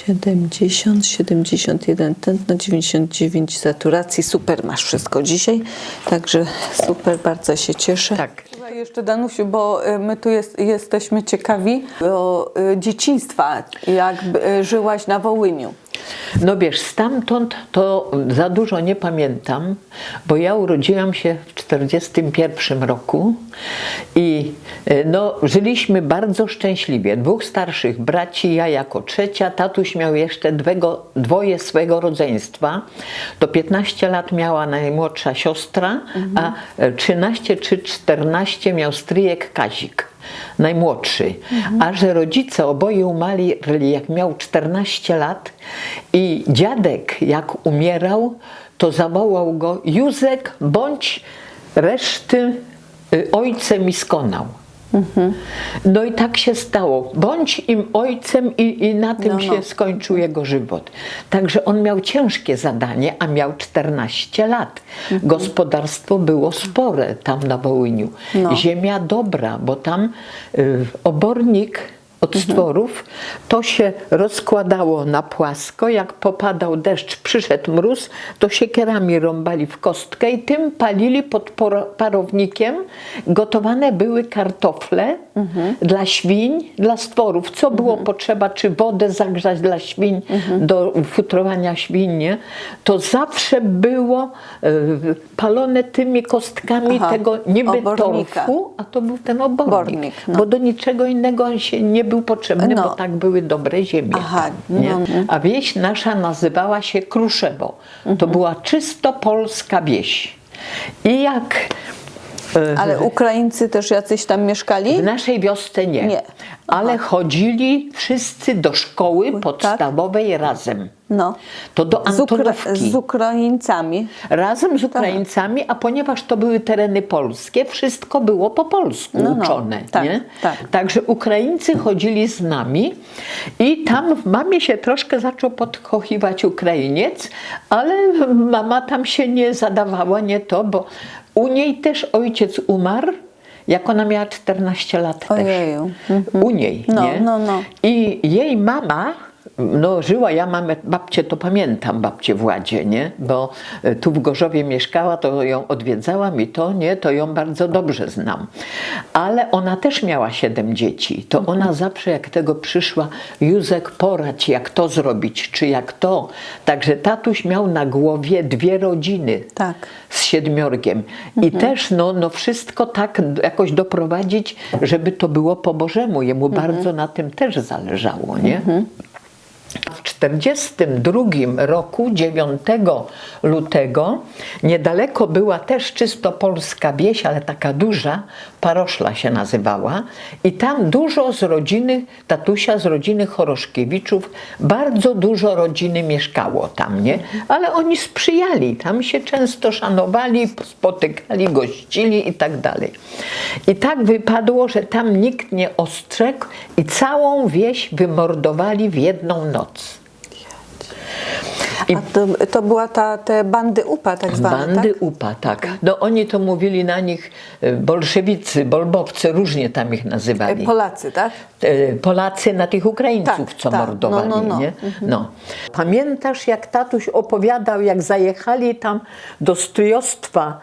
70, 71 tętno, 99 saturacji. Super, masz wszystko dzisiaj, także super, bardzo się cieszę. Tak. Jeszcze Danusiu, bo my tu jesteśmy ciekawi o dzieciństwa, jak żyłaś na Wołyniu. No wiesz, stamtąd to za dużo nie pamiętam, bo ja urodziłam się w 1941 roku i no, żyliśmy bardzo szczęśliwie. Dwóch starszych braci, ja jako trzecia, tatuś miał jeszcze dwoje swojego rodzeństwa. To 15 lat miała najmłodsza siostra, a 13 czy 14 miał stryjek Kazik. Najmłodszy, a że rodzice oboje umarli jak miał 14 lat i dziadek jak umierał, to zawołał go: Józek, bądź reszty ojcem i skonał. No i tak się stało. Bądź im ojcem i na tym się skończył jego żywot. Także on miał ciężkie zadanie, a miał 14 lat. Gospodarstwo było spore tam na Wołyniu. Ziemia dobra, bo tam obornik od stworów, to się rozkładało na płasko, jak popadał deszcz, przyszedł mróz, to siekierami rąbali w kostkę i tym palili pod parownikiem. Gotowane były kartofle dla świń, dla stworów. Co było potrzeba, czy wodę zagrzać dla świń, do futrowania świń, nie? To zawsze było palone tymi kostkami tego niby torfu, a to był ten obornik. Bo do niczego innego on się nie był potrzebny, bo tak były dobre ziemie. Nie? A wieś nasza nazywała się Kruszewo. To była czysto polska wieś. I jak... Ale Ukraińcy też jacyś tam mieszkali? W naszej wiosce nie. Ale chodzili wszyscy do szkoły podstawowej razem. To do Antonówki. Z Ukraińcami. Razem z Ukraińcami, a ponieważ to były tereny polskie, wszystko było po polsku uczone. Nie? Także Ukraińcy chodzili z nami i tam w mamie się troszkę zaczął podkochiwać Ukrainiec, ale mama tam się nie zadawała, nie to, bo u niej też ojciec umarł, jak ona miała 14 lat też. U niej, nie? I jej mama żyła, ja mamę, babcię to pamiętam, babcię Władzie, nie? Bo tu w Gorzowie mieszkała, to ją odwiedzałam i to, nie? To ją bardzo dobrze znam. Ale ona też miała 7 dzieci. To ona zawsze jak tego przyszła: Józek, poradź, jak to zrobić, czy jak to. Także tatuś miał na głowie 2 rodziny z 7. I też wszystko tak jakoś doprowadzić, żeby to było po Bożemu. Jemu bardzo na tym też zależało, nie? W 1942 roku, 9 lutego, niedaleko była też czysto polska wieś, ale taka duża, Paroszla się nazywała, i tam dużo z rodziny tatusia, z rodziny Choroszkiewiczów, bardzo dużo rodziny mieszkało tam, nie? Ale oni sprzyjali, tam się często szanowali, spotykali, gościli i tak dalej. I tak wypadło, że tam nikt nie ostrzegł i całą wieś wymordowali w jedną noc. A to była te bandy UPA tak zwane, Bandy UPA, tak. No oni to mówili na nich bolszewicy, bolbowcy, różnie tam ich nazywali. Polacy, tak? Polacy na tych Ukraińców, co mordowali, nie? Pamiętasz, jak tatuś opowiadał, jak zajechali tam do stryjostwa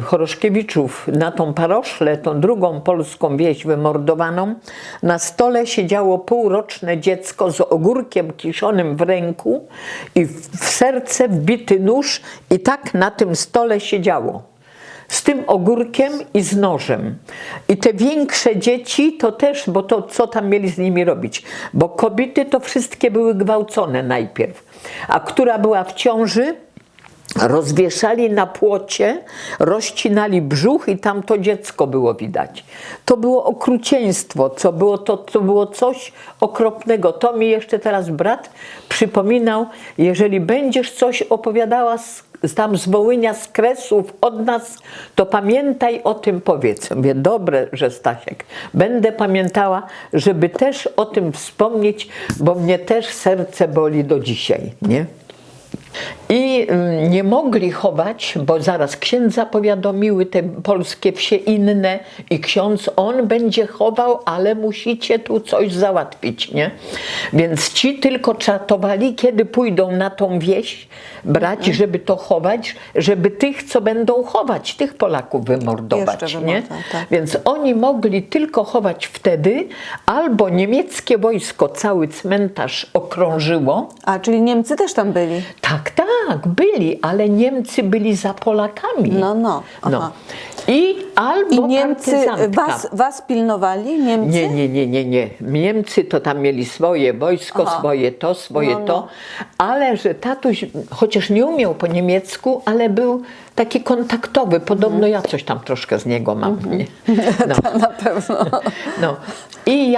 Choroszkiewiczów na tą Paroszlę, tą drugą polską wieś wymordowaną, na stole siedziało półroczne dziecko z ogórkiem kiszonym w ręku i w serce wbity nóż i tak na tym stole siedziało. Z tym ogórkiem i z nożem. I te większe dzieci to też, bo to co tam mieli z nimi robić? Bo kobiety to wszystkie były gwałcone najpierw. A która była w ciąży, rozwieszali na płocie, rozcinali brzuch i tam to dziecko było widać. To było okrucieństwo, to było coś okropnego. To mi jeszcze teraz brat przypominał: jeżeli będziesz coś opowiadała tam z Wołynia, z Kresów, od nas, to pamiętaj o tym, powiedz. Mówię: dobre, że Stasiek, będę pamiętała, żeby też o tym wspomnieć, bo mnie też serce boli do dzisiaj, nie? I nie mogli chować, bo zaraz księdza powiadomiły te polskie wsie inne i ksiądz, on będzie chował, ale musicie tu coś załatwić, nie? Więc ci tylko czatowali, kiedy pójdą na tą wieś brać, żeby to chować, żeby tych, co będą chować, tych Polaków wymordować, Jeszcze nie? tak. Więc oni mogli tylko chować wtedy, albo niemieckie wojsko cały cmentarz okrążyło. A, czyli Niemcy też tam byli? Tak, tak, byli, ale Niemcy byli za Polakami. No. Aha. I albo I Niemcy partyzantka. was pilnowali? Niemcy? Nie. Niemcy to tam mieli swoje wojsko, Aha. swoje to, ale że tatuś, chociaż nie umiał po niemiecku, ale był taki kontaktowy. Podobno ja coś tam troszkę z niego mam. Nie? No. Na pewno. No. I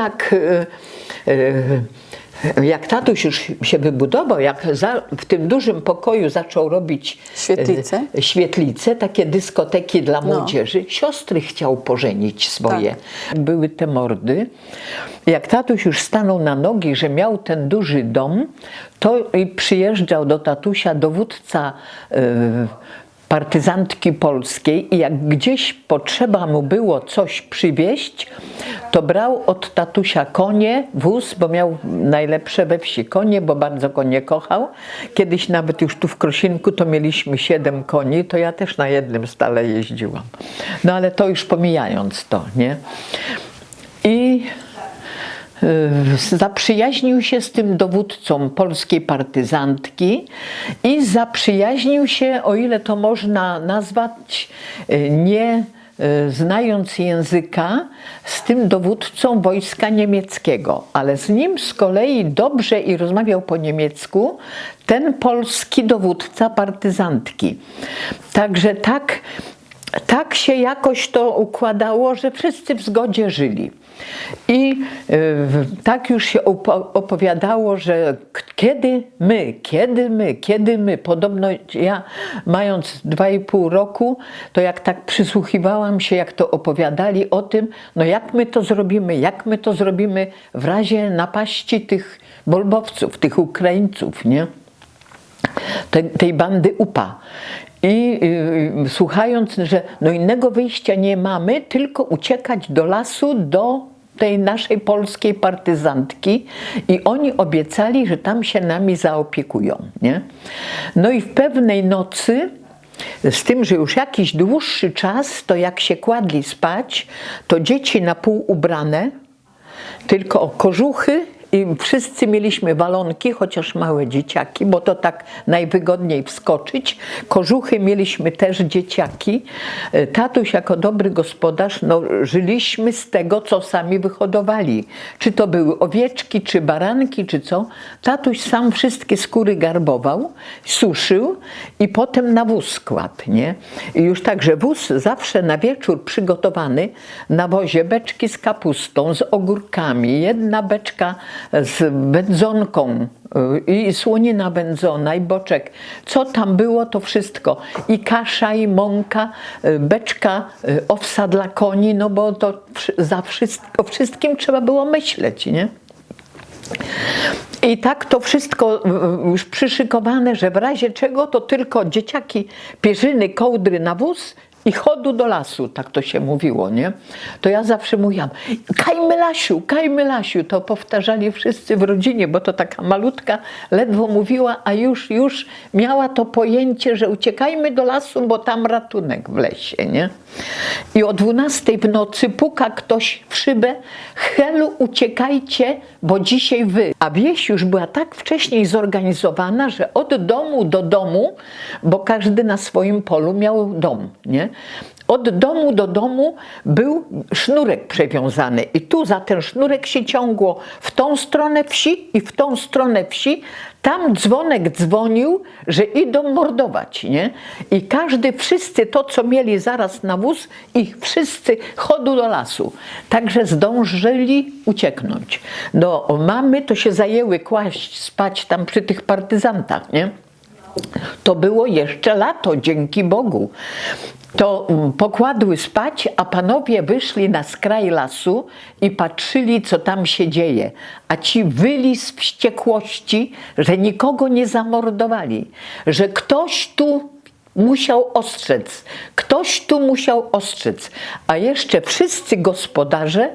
jak tatuś już się wybudował, w tym dużym pokoju zaczął robić świetlice, takie dyskoteki dla młodzieży, siostry chciał pożenić swoje. Tak. Były te mordy. Jak tatuś już stanął na nogi, że miał ten duży dom, to przyjeżdżał do tatusia dowódca partyzantki polskiej i jak gdzieś potrzeba mu było coś przywieźć, to brał od tatusia konie, wóz, bo miał najlepsze we wsi konie, bo bardzo konie kochał. Kiedyś nawet już tu w Krosinku to mieliśmy 7 koni, to ja też na jednym stale jeździłam. No ale to już pomijając to, nie? I zaprzyjaźnił się z tym dowódcą polskiej partyzantki i zaprzyjaźnił się, o ile to można nazwać, nie znając języka, z tym dowódcą wojska niemieckiego, ale z nim z kolei dobrze i rozmawiał po niemiecku ten polski dowódca partyzantki. Także tak się jakoś to układało, że wszyscy w zgodzie żyli. I tak już się opowiadało, że kiedy my, podobno ja mając 2,5 roku, to jak tak przysłuchiwałam się, jak to opowiadali o tym, no jak my to zrobimy w razie napaści tych bolbowców, tych Ukraińców, nie? Tej bandy UPA. I słuchając, że no innego wyjścia nie mamy, tylko uciekać do lasu, do tej naszej polskiej partyzantki i oni obiecali, że tam się nami zaopiekują, nie? No i w pewnej nocy, z tym, że już jakiś dłuższy czas, to jak się kładli spać, to dzieci na pół ubrane, tylko o kożuchy, i wszyscy mieliśmy walonki, chociaż małe dzieciaki, bo to tak najwygodniej wskoczyć. Kożuchy mieliśmy też dzieciaki. Tatuś jako dobry gospodarz, no, żyliśmy z tego, co sami wyhodowali. Czy to były owieczki, czy baranki, czy co. Tatuś sam wszystkie skóry garbował, suszył i potem na wóz kładł, nie? I już także wóz zawsze na wieczór przygotowany, na wozie beczki z kapustą, z ogórkami, jedna beczka z wędzonką i słonina wędzona i boczek. Co tam było, to wszystko. I kasza, i mąka, beczka owsa dla koni, no bo to o wszystkim trzeba było myśleć, nie? I tak to wszystko już przyszykowane, że w razie czego to tylko dzieciaki, pierzyny, kołdry na wóz i chodu do lasu, tak to się mówiło, nie? To ja zawsze mówiłam, Kajmy Lasiu, to powtarzali wszyscy w rodzinie, bo to taka malutka ledwo mówiła, a już miała to pojęcie, że uciekajmy do lasu, bo tam ratunek w lesie, nie? I o 12 w nocy puka ktoś w szybę, Helu, uciekajcie, bo dzisiaj wy. A wieś już była tak wcześniej zorganizowana, że od domu do domu, bo każdy na swoim polu miał dom, nie? Od domu do domu był sznurek przewiązany i tu za ten sznurek się ciągło w tą stronę wsi i w tą stronę wsi. Tam dzwonek dzwonił, że idą mordować, nie? I wszyscy to, co mieli zaraz na wóz, i wszyscy chodu do lasu. Także zdążyli ucieknąć. No, mamy to się zajęły kłaść spać tam przy tych partyzantach, nie? To było jeszcze lato, dzięki Bogu. to pokładły spać, a panowie wyszli na skraj lasu i patrzyli, co tam się dzieje. A ci wyli z wściekłości, że nikogo nie zamordowali, że ktoś tu musiał ostrzec, ktoś tu musiał ostrzec, a jeszcze wszyscy gospodarze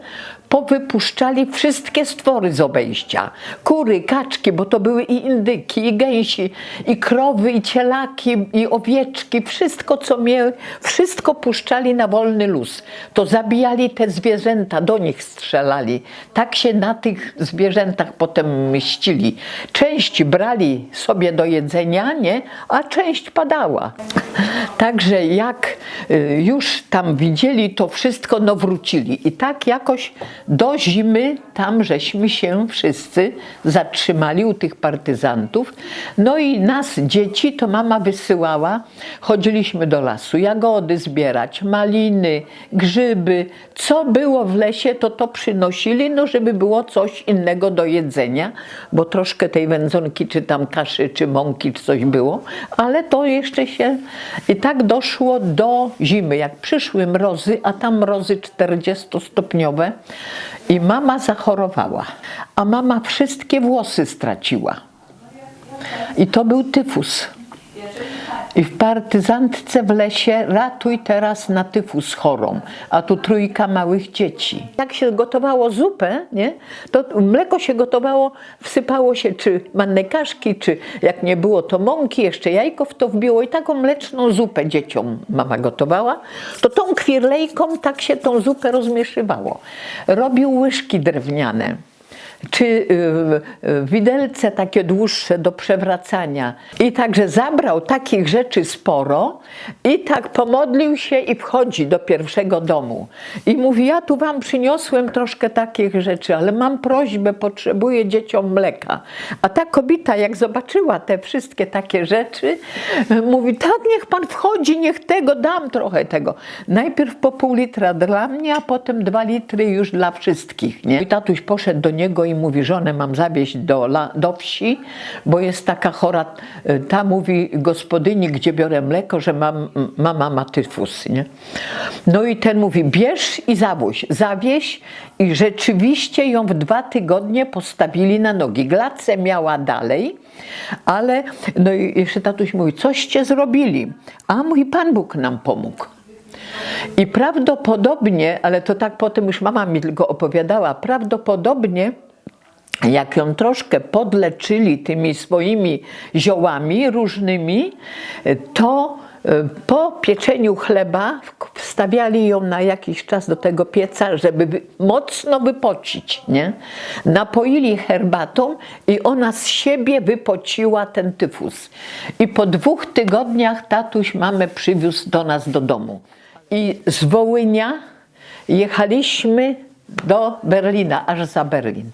powypuszczali wszystkie stwory z obejścia. Kury, kaczki, bo to były i indyki, i gęsi, i krowy, i cielaki, i owieczki, wszystko co mieli, wszystko puszczali na wolny luz. To zabijali te zwierzęta, do nich strzelali. Tak się na tych zwierzętach potem mścili. Część brali sobie do jedzenia, nie? A część padała. Także jak już tam widzieli to wszystko, no wrócili. I tak jakoś do zimy tam żeśmy się wszyscy zatrzymali u tych partyzantów. No i nas, dzieci, to mama wysyłała. Chodziliśmy do lasu jagody zbierać, maliny, grzyby. Co było w lesie, to przynosili, no żeby było coś innego do jedzenia, bo troszkę tej wędzonki, czy tam kaszy, czy mąki, czy coś było, ale to jeszcze się... I tak doszło do zimy. Jak przyszły mrozy, a tam mrozy 40-stopniowe, i mama zachorowała, a mama wszystkie włosy straciła. I to był tyfus. I w partyzantce w lesie ratuj teraz na tyfus chorą, a tu 3 małych dzieci. Jak się gotowało zupę, nie, to mleko się gotowało, wsypało się czy manne kaszki, czy jak nie było to mąki, jeszcze jajko w to wbiło i taką mleczną zupę dzieciom mama gotowała. To tą kwirlejką tak się tą zupę rozmieszywało. Robił łyżki drewniane, czy widelce takie dłuższe do przewracania. I także zabrał takich rzeczy sporo i tak pomodlił się i wchodzi do pierwszego domu. I mówi, ja tu wam przyniosłem troszkę takich rzeczy, ale mam prośbę, potrzebuję dzieciom mleka. A ta kobieta, jak zobaczyła te wszystkie takie rzeczy, mówi, tak, niech pan wchodzi, niech tego, dam trochę tego. Najpierw po pół litra dla mnie, a potem 2 litry już dla wszystkich. Nie? I tatuś poszedł do niego i mówi, żonę mam zawieźć do wsi, bo jest taka chora, ta mówi gospodyni, gdzie biorę mleko, że mama ma tyfus. Nie? No i ten mówi, bierz i zawieź i rzeczywiście ją w 2 tygodnie postawili na nogi. Glacę miała dalej, ale no i jeszcze tatuś mówi, coście zrobili? A mówi, Pan Bóg nam pomógł. I prawdopodobnie, ale to tak potem już mama mi tylko opowiadała, prawdopodobnie jak ją troszkę podleczyli tymi swoimi ziołami różnymi, to po pieczeniu chleba wstawiali ją na jakiś czas do tego pieca, żeby mocno wypocić, nie? Napoili herbatą i ona z siebie wypociła ten tyfus. I po 2 tygodniach tatuś mamę przywiózł do nas do domu. I z Wołynia jechaliśmy do Berlina, aż za Berlin.